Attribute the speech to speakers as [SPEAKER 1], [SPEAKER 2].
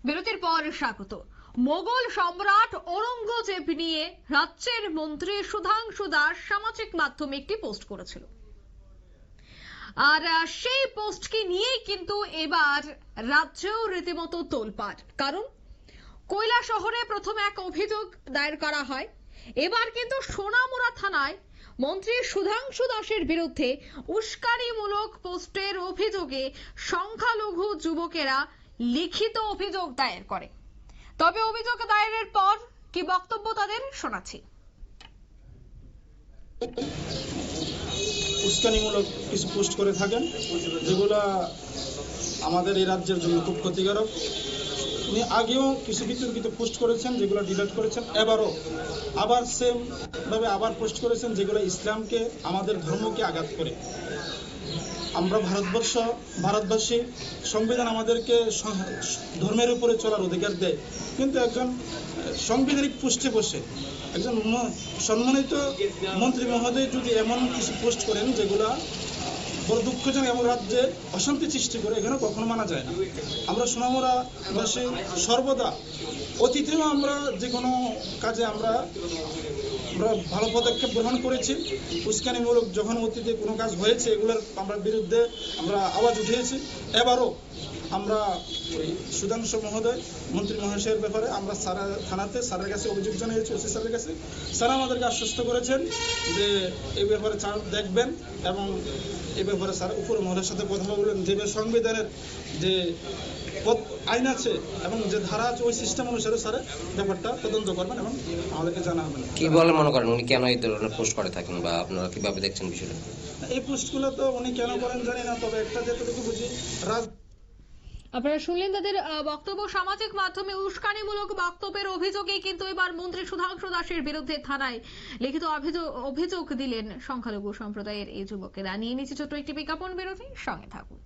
[SPEAKER 1] বিরতির পর স্বাগত। মোগল সম্রাট ঔরঙ্গজেব নিয়ে রাজ্যের মন্ত্রী সুধাংশু দাস সামাজিক মাধ্যমে একটি পোস্ট করেছিল, আর সেই পোস্টকে নিয়েই কিন্তু এবার রাজ্যেও রীতিমতো তোলপাড়। কারণ কৈলাসহরে প্রথম এক অভিযোগ দায়ের করা হয়, এবার কিন্তু সোনামুড়া থানায় মন্ত্রী সুধাংশু দাসের বিরুদ্ধে উস্কানিমূলক পোস্টের অভিযোগে সংখ্যালঘু যুবকেরা লিখিত অভিযোগ দায়ের করে। তবে অভিযোগ দায়েরের পর কি বক্তব্য তাদের শোনাচ্ছি।
[SPEAKER 2] উস্কানিমূলক কিছু পোস্ট করে থাকেন, যেগুলা আমাদের এই রাজ্যের জন্য খুব ক্ষতিকারক। উনি আগেও কিছু বিতর্কিত পোস্ট করেছেন, যেগুলো ডিলিট করেছেন। এবারও আবার সেম ভাবে আবার পোস্ট করেছেন, যেগুলো ইসলামকে, আমাদের ধর্মকে আঘাত করে। আমরা ভারতবাসী, সংবিধান আমাদেরকে ধর্মের উপরে চলার অধিকার দেয়, কিন্তু একজন সাংবিধানিক পোস্টে বসে একজন সম্মানিত মন্ত্রী মহোদয় যদি এমন কিছু পোস্ট করেন যেগুলা বড় দুঃখজনক এবং রাজ্যে অশান্তি সৃষ্টি করে, এখানে কখনো মানা যায় না। আমরা সোনামুড়াবাসী সর্বদা অতীতেও আমরা যে কোনো কাজে আমরা ভালো পদক্ষেপ গ্রহণ করেছি। উস্কানিমূলক যখন অতীতে কোনো কাজ হয়েছে, এগুলোর আমরা বিরুদ্ধে আমরা আওয়াজ উঠিয়েছি। এবারও আমরা ওই সুধাংশু মহোদয় মন্ত্রী মহাশয়ের ব্যাপারে আমরা থানাতে স্যারের কাছে অভিযোগ জানিয়েছি, ওসি স্যারের কাছে। স্যার আমাদেরকে আশ্বস্ত করেছেন যে এই ব্যাপারে স্যার দেখবেন, এবং এই ব্যাপারে স্যার উপর মহলের সাথে কথা বলবেন। যে সংবিধানের যে আইন আছে এবং যে ধারা আছে, ওই সিস্টেম অনুসারে স্যার ব্যাপারটা তদন্ত করবেন এবং আমাদেরকে জানাবেন।
[SPEAKER 3] কি বলে মনে করেন উনি কেন এই ধরনের পোস্ট করে থাকেন, বা আপনারা কিভাবে দেখছেন বিষয়টা?
[SPEAKER 2] এই পোস্টগুলো তো উনি কেন করেন জানি না, তবে একটা যেটুকু বুঝি,
[SPEAKER 1] আপনারা শুনলেন তাদের বক্তব্য। সামাজিক মাধ্যমে উস্কানিমূলক বক্তব্যের অভিযোগে কিন্তু এবার মন্ত্রী সুধাংশু দাসের বিরুদ্ধে থানায় লিখিত অভিযোগ দিলেন সংখ্যালঘু সম্প্রদায়ের এই যুবকেরা। নিয়ে নিচ্ছে ছোট্ট একটি বিজ্ঞাপন বিরতি, সঙ্গে থাকুন।